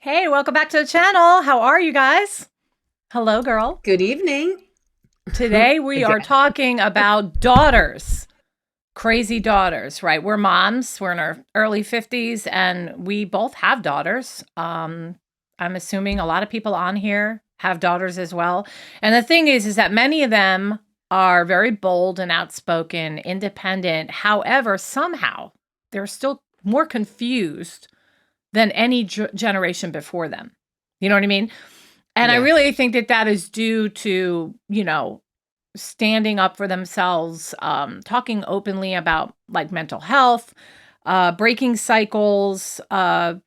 Hey, welcome back to the channel. How are you guys? Hello, girl. Good evening. Today we are Again. talking about daughters, crazy daughters, right? We're moms. We're in our early 50s and we both have daughters. I'm assuming a lot of people on here have daughters as well. And the thing is that many of them are very bold and outspoken, independent. However, somehow they're still more confused than any generation before them. You know what I mean? And I really Yes. think that that is due to, standing up for themselves, talking openly about like mental health, breaking cycles, and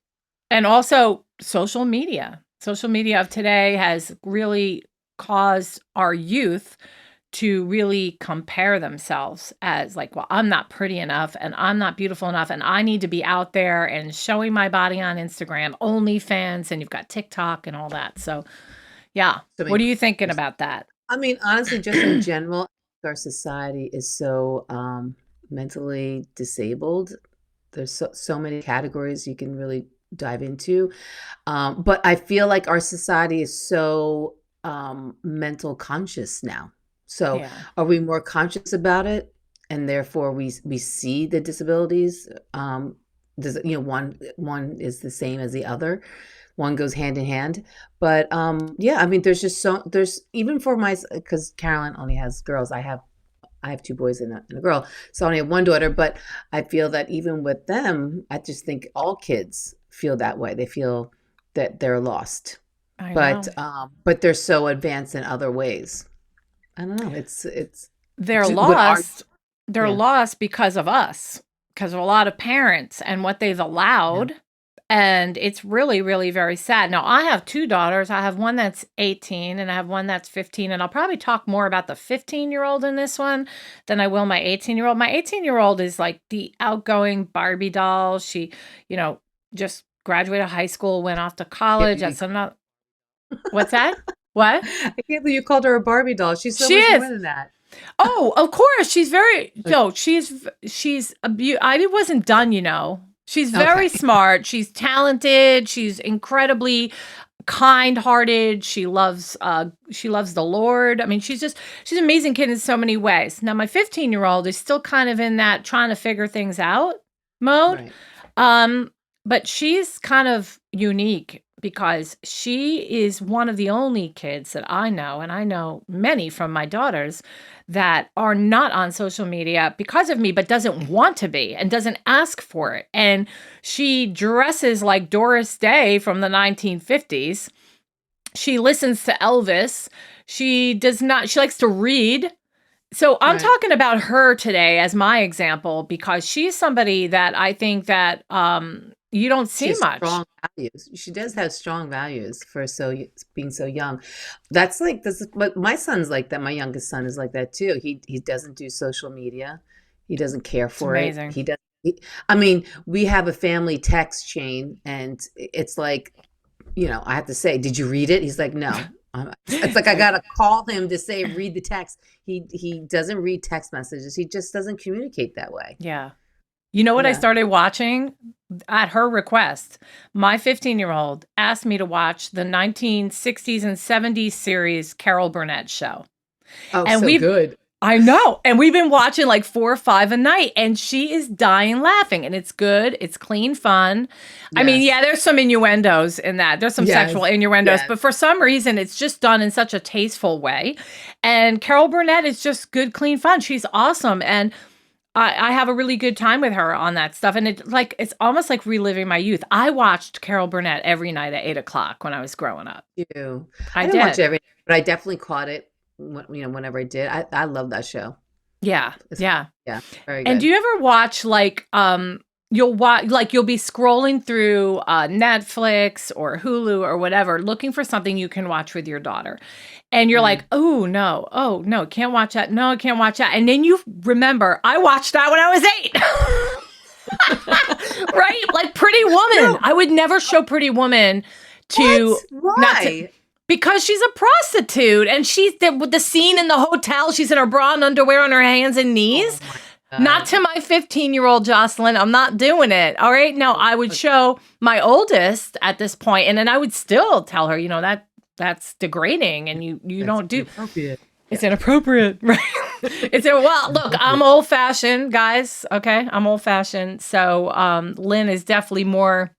also social media. Social media of today has really caused our youth to really compare themselves as like, well, I'm not pretty enough and I'm not beautiful enough and I need to be out there and showing my body on Instagram, OnlyFans, and you've got TikTok and all that. So, yeah. So many What are you thinking platforms. about that? I mean, honestly, just in general, our society is so mentally disabled. There's so many categories you can really dive into. But I feel like our society is so mental conscious now. So Yeah. are we more conscious about it? And therefore we see the disabilities. Does one is the same as the other. One goes hand in hand. But yeah, I mean, there's even for my because Carolyn only has girls. I have two boys and a girl, so I only have one daughter. But I feel that even with them, I just think all kids feel that way. They feel that they're lost, I know. but they're so advanced in other ways. I don't know. It's They're what are lost. They're yeah lost because of us, because of a lot of parents and what they've yeah allowed. And it's really, really very sad. Now, I have two daughters. I have one that's 18 and I have one that's 15. And I'll probably talk more about the 15-year-old in this one than I will my 18-year-old. My 18-year-old is like the outgoing Barbie doll. She, you know, just graduated high school, went off to can't college. believe That's not, what's that? What? I can't believe you called her a Barbie doll. She's so She much more is. than that. Oh, of course. She's very, no, she's I wasn't done, you know. She's very Okay. smart. She's talented. She's incredibly kind-hearted. She loves the Lord. I mean, she's an amazing kid in so many ways. Now, my 15-year-old is still kind of in that trying to figure things out mode. Right. Um, but she's kind of unique because she is one of the only kids that I know, and I know many from my daughters that are not on social media because of me, but doesn't want to be and doesn't ask for it. And she dresses like Doris Day from the 1950s. She listens to Elvis. She does not, she likes to read. So I'm Right. talking about her today as my example because she's somebody that I think that you don't She see has much. strong values. She does have strong values for being so young. That's like this. But my son's like that. My youngest son is like that too. He doesn't do social media. He doesn't care It's for it. amazing. He does. I mean, we have a family text chain, and it's like, I have to say, "Did you read it?" He's like, "No." It's like I gotta call him to say, "Read the text." He doesn't read text messages. He just doesn't communicate that way. Yeah. You know what I Yeah. started watching at her request? My 15-year-old asked me to watch the 1960s and 70s series Carol Burnett show. Oh, And so we've good. I know. And we've been watching like 4 or 5 a night and she is dying laughing and it's good. It's clean fun. I mean, Yes. yeah, there's some innuendos in that. There's some sexual Yes. innuendos, Yes. but for some reason it's just done in such a tasteful way. And Carol Burnett is just good, clean fun. She's awesome. And I have a really good time with her on that stuff. And it's almost like reliving my youth. I watched Carol Burnett every night at 8 o'clock when I was growing up. You. I I didn't watch did. every, but I definitely caught it whenever I did. I love that show. Yeah. It's Yeah. yeah, very And do good. you ever watch like you'll be scrolling through Netflix or Hulu or whatever looking for something you can watch with your daughter. And you're like, Mm. oh no, can't watch that. No, I can't watch that. And then you remember, I watched that when I was 8. Right? Like Pretty Woman. No, I would never show Pretty Woman to what? not to Why? because she's a prostitute and she's with the scene in the hotel, she's in her bra and underwear on her hands and Oh knees. my. Not God. to my 15-year-old Jocelyn. I'm not doing it. All right. Now I would Okay, show my oldest at this point, and then I would still tell her, that's degrading, and you that's don't do. inappropriate. It's Yeah. inappropriate, right? Well, look, I'm Inappropriate. old fashioned, guys. Okay, I'm old fashioned. So, Lynn is definitely more.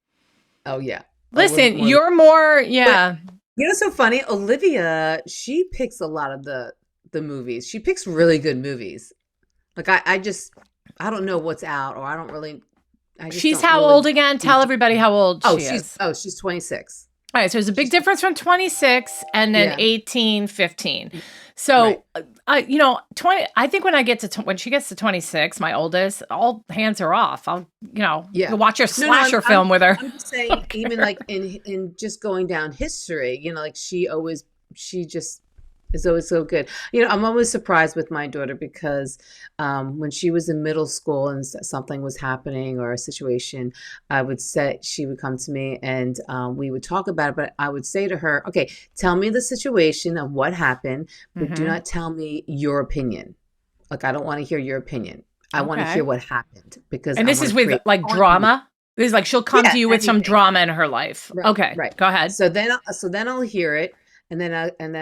Oh yeah, a little bit Listen, more. you're more. But Yeah, you know, what's so funny. Olivia, she picks a lot of the movies. She picks really good movies. Like I just I don't know what's out, or I don't really. I just she's don't how really old again? Tell enjoy everybody them. how old Oh, she is. she's 26. All right, so there's a big She's difference from 26 and then yeah, 18, 15. right. So, 20, I think when I get to, when she gets to 26, my oldest, all hands are off. Yeah. You'll watch your No, no, slasher film with her. I'm just saying, Okay. even like in just going down history, like she just is always so good. I'm always surprised with my daughter because when she was in middle school and something was happening or a situation, she would come to me and we would talk about it. But I would say to her, "Okay, tell me the situation of what happened, but do Hmm. not tell me your opinion. Like I don't want to hear your opinion. I want to hear Okay. what happened because And I this want is to with create like my own movie." drama. This is like she'll come Yeah, to you with some anything. drama in her life. Right, Okay, right. go ahead. So then I'll hear it, and then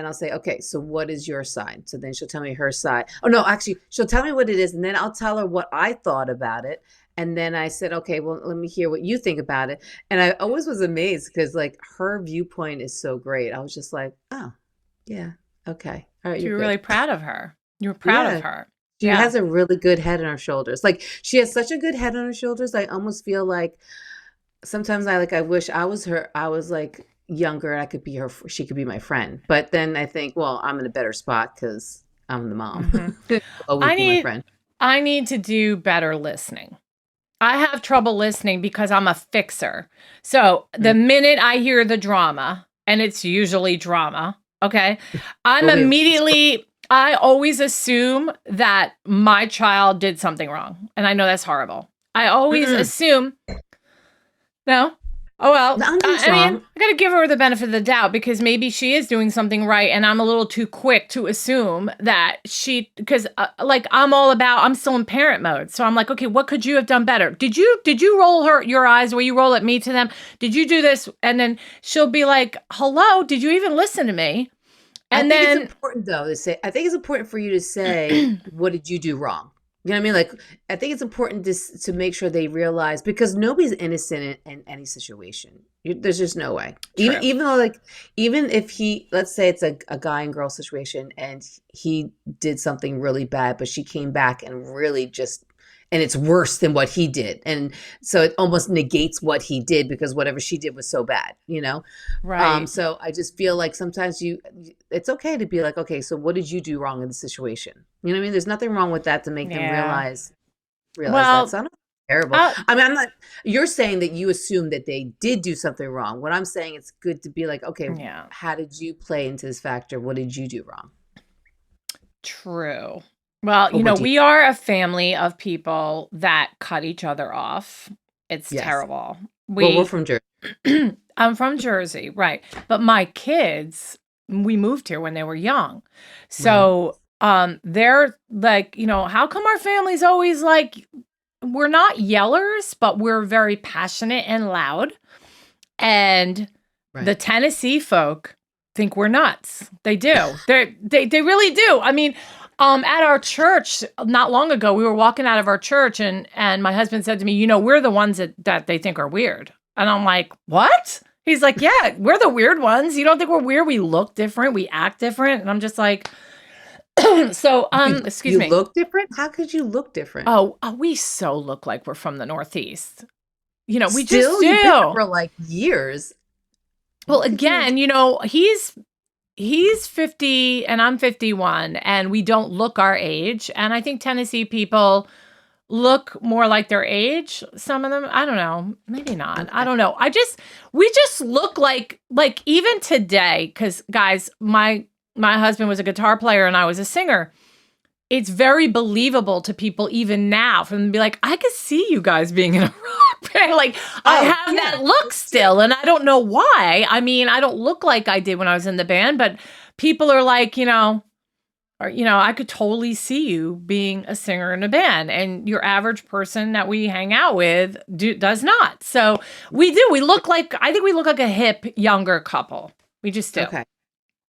I'll say, okay, so what is your side? So then she'll tell me her side. Oh no, actually, she'll tell me what it is, and then I'll tell her what I thought about it. And then I said, okay, well, let me hear what you think about it. And I always was amazed because like her viewpoint is so great. I was just like, oh, yeah, okay, all right, So you're you're good. really proud of her. You're proud of Yeah, her. she Yeah. has a really good head on her shoulders. Like she has such a good head on her shoulders. I almost feel like sometimes I wish I was like younger. I could be her. She could be my friend. But then I think, well, I'm in a better spot because I'm the mom. Hmm. She'll always I be my need, friend. I need to do better listening. I have trouble listening because I'm a fixer. So the Mm. minute I hear the drama, and it's usually drama, okay, Well, we have I always assume that my child did something wrong. And I know that's horrible. I always mm-mm. assume, no. Oh, well, Nothing's I mean, wrong. I got to give her the benefit of the doubt because maybe she is doing something right. And I'm a little too quick to assume that because like I'm still in parent mode. So I'm like, okay, what could you have done better? Did you roll your eyes where you roll at me to them? Did you do this? And then she'll be like, hello, did you even listen to me? I And think it's then, important though to say. I think it's important for you to say, "What did you do wrong?" You know what I mean? Like, I think it's important to make sure they realize because nobody's innocent in any situation. There's just no way. Even true. even though like even if let's say it's a guy and girl situation and he did something really bad, but she came back and really just and it's worse than what he did, and so it almost negates what he did because whatever she did was so bad. Right. So I just feel like sometimes it's okay to be like, okay, so what did you do wrong in the situation? You know what I mean? There's nothing wrong with that to make them Yeah. realize that. Well, So I don't terrible. uh, I mean, I'm not, you're saying that you assume that they did do something wrong. What I'm saying, it's good to be like, okay, yeah, how did you play into this factor? What did you do wrong? true. Well, Or what do you, we are a family of people that cut each other off. It's yes. terrible. Well, we're We from Jersey. I'm from Jersey, right. But my kids, we moved here when they were young. Right. So, they're like, how come our family's always like we're not yellers, but we're very passionate and loud. And the Right. Tennessee folk think we're nuts. They do. They really do. I mean, at our church not long ago, we were walking out of our church and my husband said to me, we're the ones that they think are weird. And I'm like, what? He's like, yeah, we're the weird ones. You don't think we're weird? We look different. We act different. And I'm just like, so, You, excuse you me. look different? How could you look different? Oh, we so look like we're from the Northeast. We just Still, you've been there do. for like years. Well, Look at you. again, he's 50 and I'm 51 and we don't look our age. And I think Tennessee people look more like their age. Some of them, I don't know, maybe not. I Okay. don't know. We just look like even today, because guys, my husband was a guitar player and I was a singer. It's very believable to people even now for them to be like, I could see you guys being in a rock band. Like, I Oh, have yeah. that look still, and I don't know why. I mean, I don't look like I did when I was in the band, but people are like, or, I could totally see you being a singer in a band, and your average person that we hang out with does not. So we do. I think we look like a hip younger couple. We just do. Okay.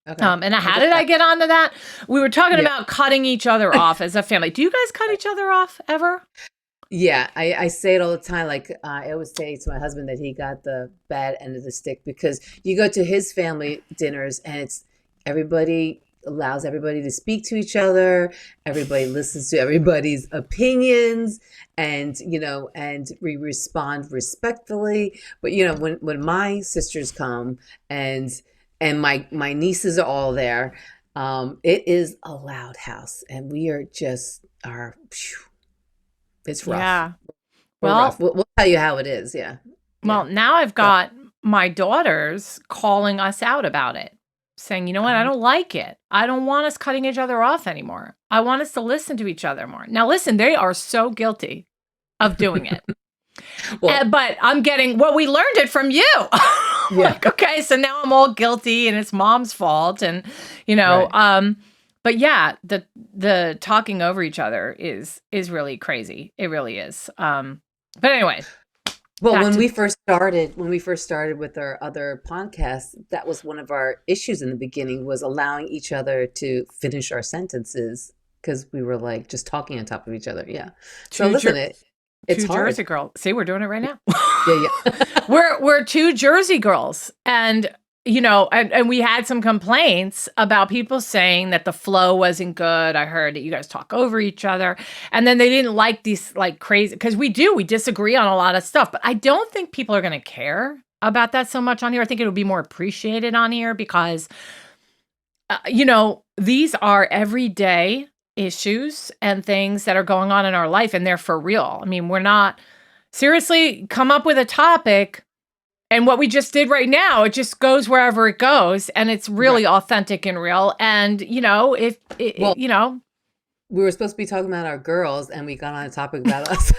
Okay. And I how get did I that. get onto that? We were talking Yeah. about cutting each other off as a family. Do you guys cut each other off ever? Yeah, I say it all the time. Like I always say to my husband that he got the bad end of the stick because you go to his family dinners and it's everybody allows everybody to speak to each other. Everybody listens to everybody's opinions, and and we respond respectfully. But when my sisters come and my nieces are all there, it is a loud house, and we are just are. Phew, it's rough. Yeah. We're rough. Well, We'll tell you how it is. Yeah. Yeah. now I've So, got my daughters calling us out about it, saying, you know what, I um, don't like it. I don't want us cutting each other off anymore. I want us to listen to each other more. Now, listen, they are so guilty of doing it. well, But I'm getting, well, we learned it from you. yeah. Like, okay, so now I'm all guilty and it's mom's fault. And, Right. but yeah, the talking over each other is really crazy. It really is. But anyway, Well, back to, when we first started with our other podcasts, that was one of our issues in the beginning was allowing each other to finish our sentences because we were like just talking on top of each other. Yeah. So two listen, Jer- it's two hard. Jersey girls. See, we're doing it right now. Yeah, yeah. We're two Jersey girls, and and we had some complaints about people saying that the flow wasn't good. I heard that you guys talk over each other, and then they didn't like these like crazy, because we disagree on a lot of stuff, but I don't think people are going to care about that so much on here. I think it would be more appreciated on here because these are everyday issues and things that are going on in our life, and they're for real. I mean, we're not seriously come up with a topic, and what we just did right now, it just goes wherever it goes, and it's Right. really authentic and real. And if Well, we were supposed to be talking about our girls and we got on a topic about us.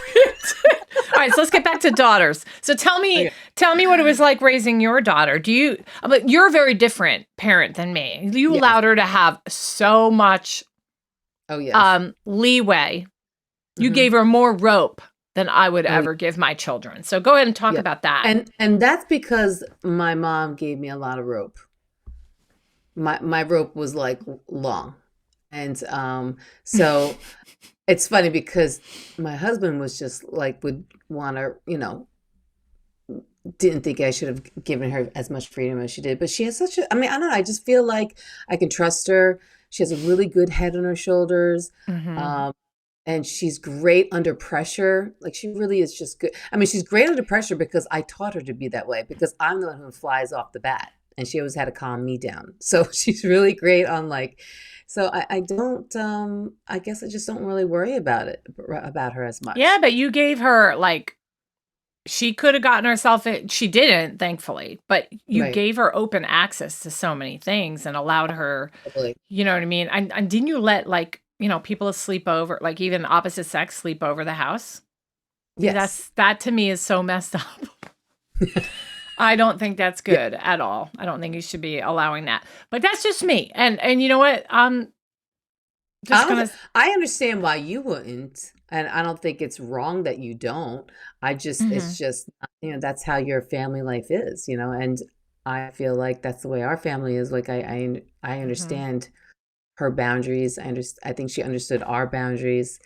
all right, so let's get back to daughters. So tell me, Okay. what it was like raising your daughter. But you're a very different parent than me. You Yes. allowed her to have so much Oh, yes. leeway. You Hmm. gave her more rope than I would Oh, ever give my children. So go ahead and talk yeah. about that. And that's because my mom gave me a lot of rope. My rope was like long. And so it's funny because my husband was just like would want to, didn't think I should have given her as much freedom as she did. But she has such a, I mean, I don't know, I just feel like I can trust her. She has a really good head on her shoulders. Hmm. Um, and she's great under pressure. Like she really is just good. I mean, she's great under pressure because I taught her to be that way because I'm the one who flies off the bat and she always had to calm me down. So she's really great on like, so I don't, I guess I just don't really worry about her as Yeah, much. but you gave her like, she could have gotten herself in. She didn't, thankfully, but you Right. gave her open access to so many things and allowed her, Totally. you know what I mean? And didn't you let like, people sleep over, like even opposite sex sleep over the house? Yes. That to me is so messed up. I don't think that's Yeah. good at all. I don't think you should be allowing that. But that's just me. And you know what? I'm just I gonna. don't, I understand why you wouldn't, and I don't think it's wrong that you don't. It's Mhm, just, that's how your family life is, and I feel like that's the way our family is. Like I mhm. understand her boundaries. I think she understood our boundaries.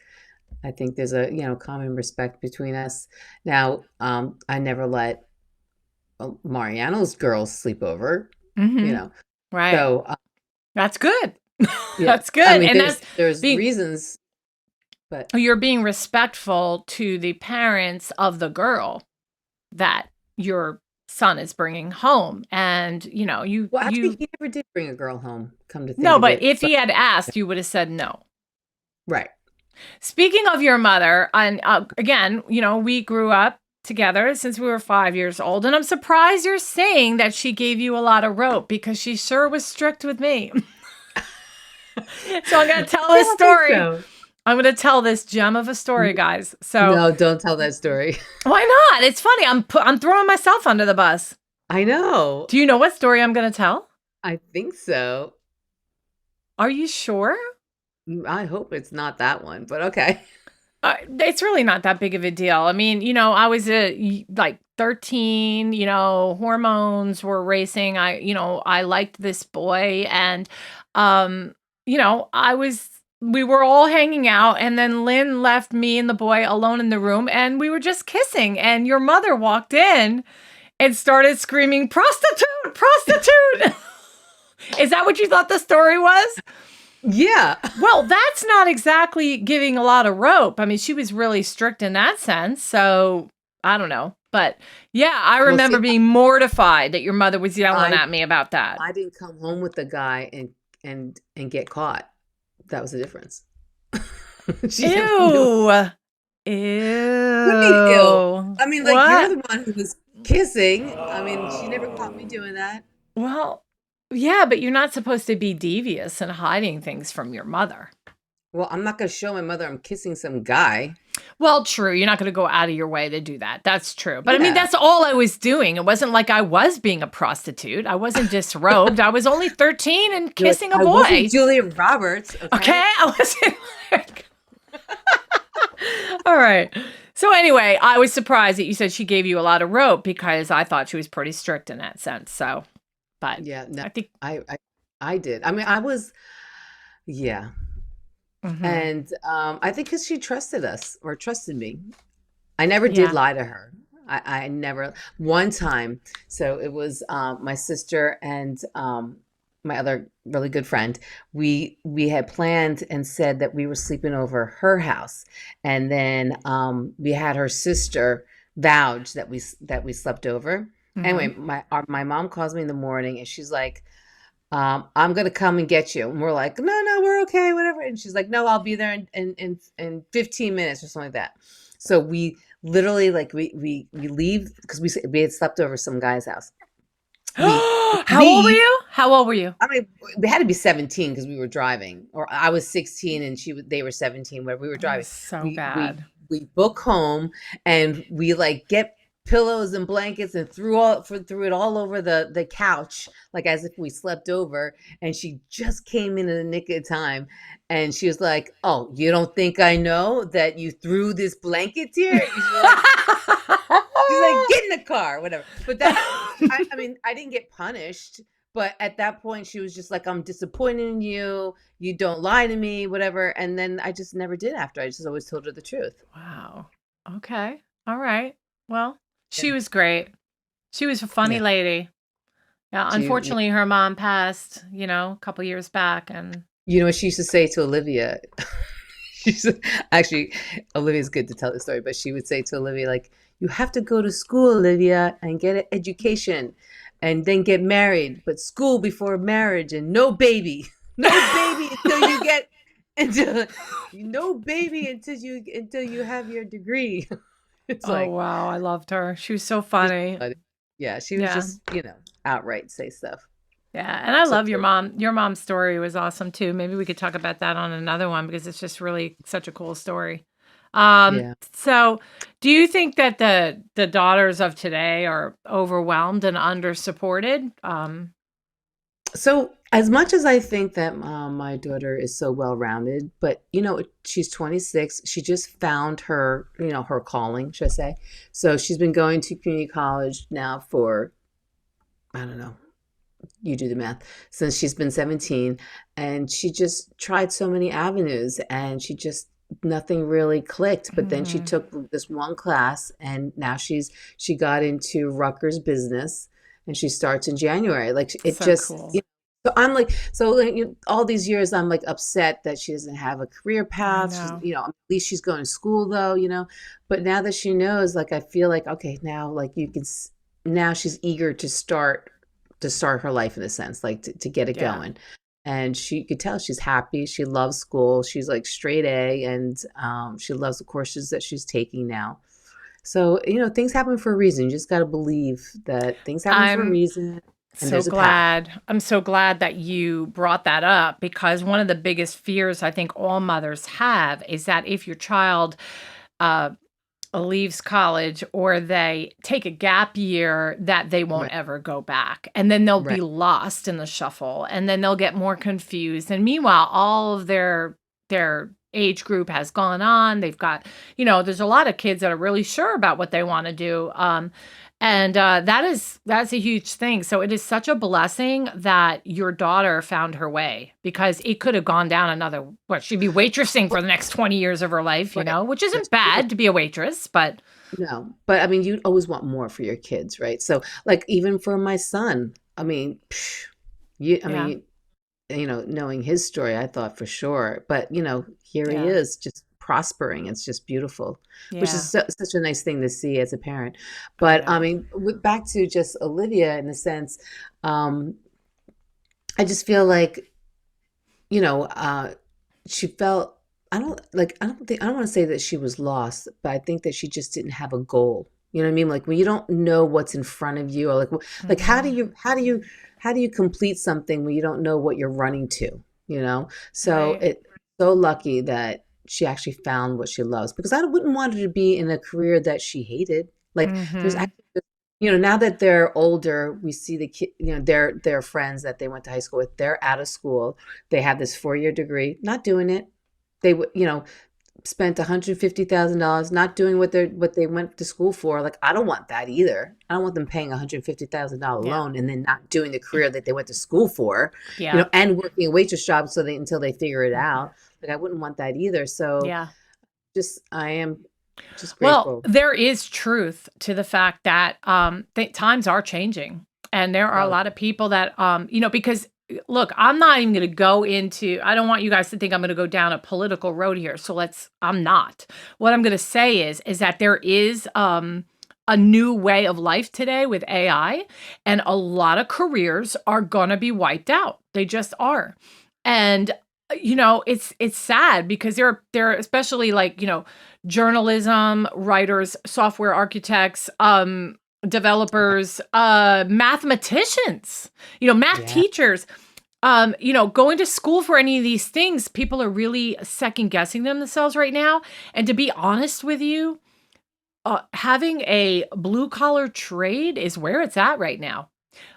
I think there's a, common respect between us. Now, I never let Mariano's girls sleep over, you Mhm. know. Right. So, That's good. yeah, That's I good. mean, And that's there's being reasons, but you're being respectful to the parents of the girl that your son is bringing home. And, well, actually, you he never did bring a girl home, come to think no, of but it. if he had asked, you would have said no. Right. Speaking of your mother, and again, we grew up together since we were 5 years old, and I'm surprised you're saying that she gave you a lot of rope because she sure was strict with me. So I'm gonna tell I this don't think story. so. I'm gonna tell this gem of a story, guys. So No, don't tell that story. why not? It's funny. I'm throwing myself under the bus. I know. Do you know what story I'm gonna tell? I think so. Are you sure? I hope it's not that one, but okay. It's really not that big of a deal. I mean, I was like 13, hormones were racing. I liked this boy and um, we were all hanging out and then Lynn left me and the boy alone in the room and we were just kissing and your mother walked in and started screaming, "Prostitute, prostitute." Is that what you thought the story was? Yeah. Well, that's not exactly giving a lot of rope. I mean, she was really strict in that sense. So I don't know. But yeah, I Well, see, remember being mortified that your mother was yelling I at me about that. I didn't come home with the guy and get caught. That was the difference. She never knew. Ew. What do you mean, ew? Ew. I mean, like you're What? the one who was kissing. I mean, she never caught me doing that. Well, yeah, but you're not supposed to be devious and hiding things from your mother. Well, I'm not gonna show my mother I'm kissing some guy. Well, true. You're not going to go out of your way to do that. That's true. But I mean, Yeah. that's all I was doing. It wasn't like I was being a prostitute. I wasn't disrobed. I was only 13 and You're like, kissing a I wasn't boy. Julia Roberts, Okay? okay? I wasn't like. All right. So, anyway, I was surprised that you said she gave you a lot of rope because I thought she was pretty strict in that sense. So, but Yeah, no, I think. I I I did. I mean, I was yeah. Hmm. And I think because she trusted us or trusted me. I never did Yeah. lie to her. I never, one time, so it was my sister and my other really good friend. We had planned and said that we were sleeping over her house, and then we had her sister vouch that we slept over. Anyway, Hmm. my mom calls me in the morning and she's like, I'm gonna come and get you. And we're like, no, we're okay, whatever. And she's like, no, I'll be there in 15 minutes or something like that. So we literally like we leave because we had slept over some guy's house. We How old were leave. you? How old were you? I mean, we had to be 17 because we were driving, or I was 16 and they were 17, where we were Oh, driving. so We we bad. we book home and we like get pillows and blankets and threw it all over the couch like as if we slept over, and she just came in the nick of time and she was like, "Oh, you don't think I know that you threw this blanket here?" She's like, "Get in the car," whatever. But that I mean, I didn't get punished, but at that point, she was just like, "I'm disappointed in you. You don't lie to me, whatever." And then I just never did after. I just always told her the truth. Wow. Okay. All right. Well, she Yeah. was great. She was a funny Yeah. lady. Yeah, Yeah. unfortunately, her mom passed, a couple years back, and You know what she used to say to Olivia? She's actually, Olivia's good to tell the story, but she would say to Olivia, like, "You have to go to school, Olivia, and get an education and then get married, but school before marriage and no baby." No baby until you get until no baby until you have your degree. It's oh like wow, I loved her. She was so she's funny. funny. Yeah, she was Yeah. just, outright say stuff. Yeah, and I So love your true. mom. Your mom's story was awesome too. Maybe we could talk about that on another one because it's just really such a cool story. Yeah. So do you think that the daughters of today are overwhelmed and under supported? So, as much as I think that my daughter is so well rounded, but she's 26. She just found her calling, should I say? So she's been going to community college now for, I don't know, you do the math, since she's been 17, and she just tried so many avenues, and she just nothing really clicked. But then she Mhm. took this one class, and now she got into Rutgers business, and she starts in January. Like it So just. cool. So I'm like, so like, all these years, I'm like upset that she doesn't have a career I path. She's, know. at least she's going to school though. But now that she knows, like, I feel like, okay, now like now she's eager to start her life in a sense, like to get it Yeah. going. And she could tell she's happy. She loves school. She's like straight A, and she loves the courses that she's taking now. So, things happen for a reason. You just got to believe that things happen for a I'm reason and so there's a path. glad. I'm so glad that you brought that up because one of the biggest fears I think all mothers have is that if your child uh, leaves college or they take a gap year, that they won't Right, ever go back. And then they'll be right. lost in the shuffle and then they'll get more confused. And meanwhile, all of their their age group has gone on. They've got, there's a lot of kids that are really sure about what they want to do. And that's a huge thing. So it is such a blessing that your daughter found her way, because it could have gone down another, what, she'd be waitressing for the next 20 years of her life, Right. which isn't That's true. bad to be a waitress, but No, but I mean, you always want more for your kids, right? So, like, even for my son, I mean, I yeah, mean, knowing his story, I thought for sure, but here he yeah, is, just prospering. It's just beautiful, which is yeah, such a nice thing to see as a parent. I But I know. mean, back to just Olivia in a sense, um, I just feel like you know, uh, she felt I don't want to say that she was lost, but I think that she just didn't have a goal. You know what I mean? Like when you don't know what's in front of you, or like Hmm. how do you complete something when you don't know what you're running to? So Right. it so lucky that she actually found what she loves, because I wouldn't want her to be in a career that she hated. Like there's Hmm. actually now that they're older, we see the kid, their friends that they went to high school with, they're out of school. They have this 4-year degree, not doing it. They would, spent $150,000 not doing what they went to school for. Like, I don't want that either. I don't want them paying $150,000 Yeah. loan and then not doing the career that they went to school for, Yeah. and working a waitress job until they figure it Hmm. out. Like, I wouldn't want that either. So Yeah. I am just Well, grateful. there is truth to the fact that times are changing, and there are a Oh, lot of people that because look, I'm not even going to go into. I don't want you guys to think I'm going to go down a political road here. So I'm not. What I'm going to say is that there is a new way of life today with AI, and a lot of careers are going to be wiped out. They just are, and it's sad because they're especially like journalism writers, software architects, developers, mathematicians, math yeah. teachers, going to school for any of these things. People are really second guessing themselves right now. And to be honest with you, having a blue collar trade is where it's at right now.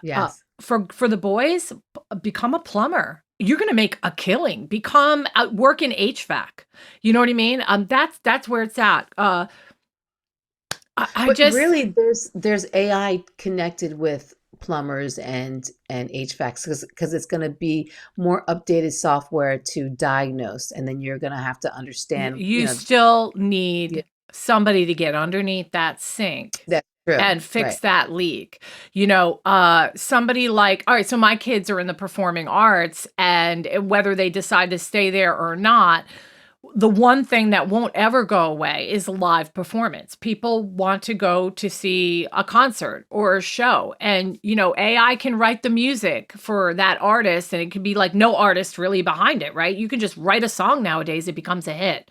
Yes. For the boys, become a plumber. You're gonna make a killing. Become work in HVAC. You know what I mean? That's where it's at. I But just really, there's AI connected with plumbers and HVACs, because it's going to be more updated software to diagnose, and then you're going to have to understand, you still yeah, need somebody to get underneath that sink that's true, and right? fix that leak. Somebody like, all right, so my kids are in the performing arts, and whether they decide to stay there or not, the one thing that won't ever go away is live performance. People want to go to see a concert or a show, and AI can write the music for that artist, and it can be like no artist really behind it, right? You can just write a song nowadays, it becomes a hit.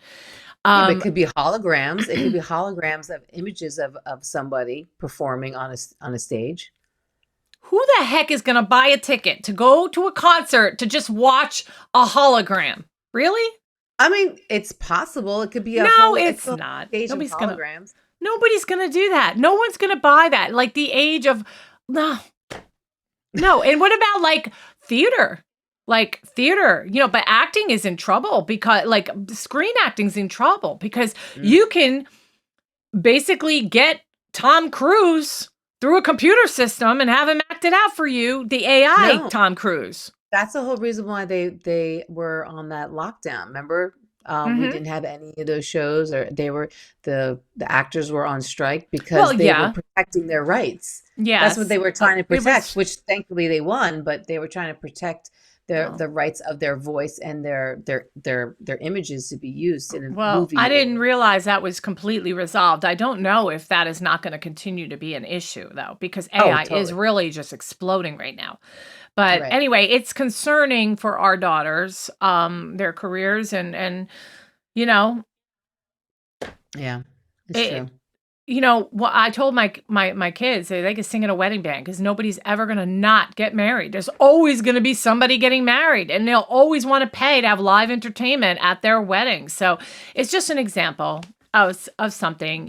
Yeah, but it um could be holograms. It could be holograms of images of somebody performing on a stage. who the heck is going to buy a ticket to go to a concert to just watch a hologram? Really? I mean, it's possible. It could be No, it's it's a not. stage of Nobody's gonna holograms. nobody's gonna do that. No one's gonna buy that. Like the age of no. No, and what about, like, theater? Like, theater, but acting is in trouble because like, screen acting's in trouble because Mm. you can basically get Tom Cruise through a computer system and have him act it out for you, the AI No, Tom Cruise. that's the whole reason why they were on that lockdown. Remember, we Mhm. didn't have any of those shows, or the actors were on strike Well, because they were yeah. protecting their rights. That's what Yes. they were trying to It protect, was which thankfully they won, but they were trying to protect well the rights of their voice and their images to be used in a Well, I movie didn't or realize that was completely resolved. I don't know if that is not going to continue to be an issue, though, because oh, AI is totally. really just exploding right now. But Right. anyway, it's concerning for our daughters, their careers, and you know, Yeah, it's it. true. What I told my kids, they could sing in a wedding band because nobody's ever gonna not get married. There's always gonna be somebody getting married, and they'll always want to pay to have live entertainment at their wedding. So it's just an example of something,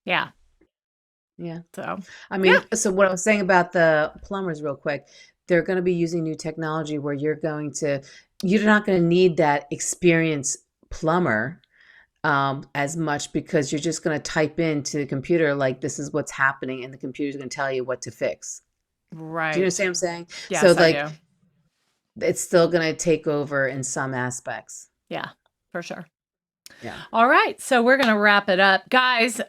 yeah. Yeah. So I yeah, mean, so what I was saying about the plumbers real quick, they're going to be using new technology where you're going to you're not going to need that experienced plumber as much because you're just going to type into the computer like this is what's happening, and the computer's going to tell you what to fix. Do you Right. understand what I'm saying? So Yes, I like do. it's still going to take over in some aspects. Yeah, for sure. Yeah. All right, so we're gonna wrap it up, guys.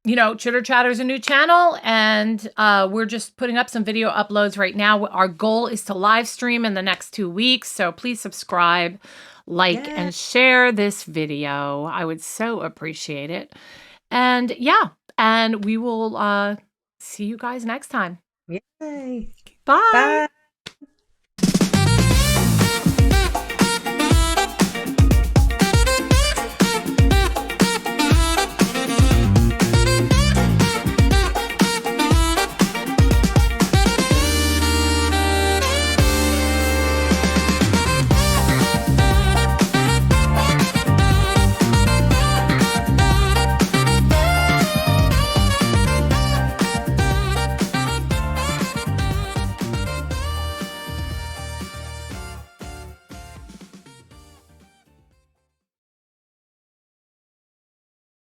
Chitter Chatter is a new channel, and we're just putting up some video uploads right now. Our goal is to live stream in the next 2 weeks, so please subscribe, like, Yeah. and share this video. I would so appreciate it. And yeah, and we will see you guys next time. Yay. Bye. Bye.